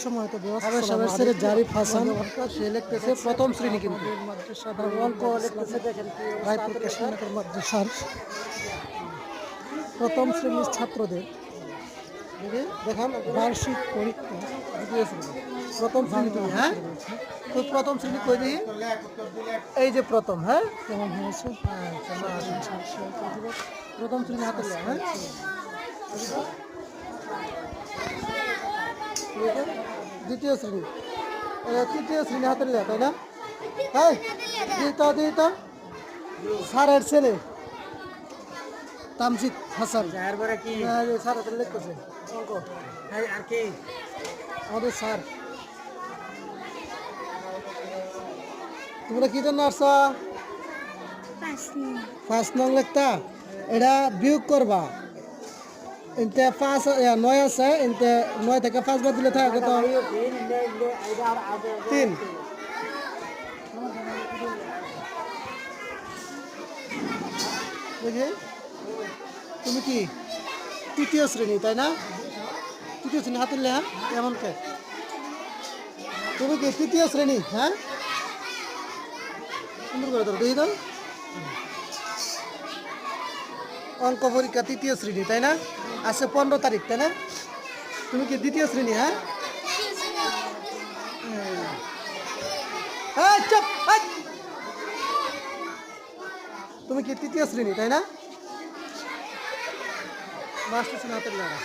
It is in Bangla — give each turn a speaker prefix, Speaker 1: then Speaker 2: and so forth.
Speaker 1: সময় তো
Speaker 2: ছেলে জারিফ হাসান
Speaker 1: সে লিখতেছে প্রথম শ্রেণী কিন্তু
Speaker 2: অঙ্ক লিখতেছে দেখেন কি
Speaker 1: রায়পুর কেশরনগর মাদ্রাসার প্রথম শ্রেণীর ছাত্রদের
Speaker 2: দেখান
Speaker 1: বার্ষিক পরীক্ষা
Speaker 2: প্রথম শ্রেণী তুমি হ্যাঁ তো প্রথম শ্রেণী কই দিই এই যে প্রথম হ্যাঁ
Speaker 1: কেমন হয়েছে
Speaker 2: প্রথম শ্রেণী হাতে নেওয়া হ্যাঁ দ্বিতীয় শ্রেণী তৃতীয় শ্রেণী হাতে নেওয়া তাই না হ্যাঁ দিত স্যারের ছেলে তামজিদ হাসান স্যার হাতে লিখতেছে অঙ্ক আর কি আমাদের স্যার তোমরা কি জন্য আসছো 5 নং লিখতা এটা বিয়োগ করবা ইনতে 9 আছে ইনতে 9 থেকে 5 বাদ দিলে থাকে কত 3 দেখে তুমি কি তৃতীয় শ্রেণী তাই না তৃতীয় শ্রেণী হাতের লেখা এমন কে তুমি কি তৃতীয় শ্রেণী হ্যাঁ সুন্দর করে ধরো দেখি তো অঙ্ক পরীক্ষা তৃতীয় শ্রেণী তাই না আজকে 15 তারিখ তাই না তুমি কি দ্বিতীয় শ্রেণী হ্যাঁ চুপ তুমি কি তৃতীয় শ্রেণী তাই না মাস্টার শ্রেণী হাতের লাগা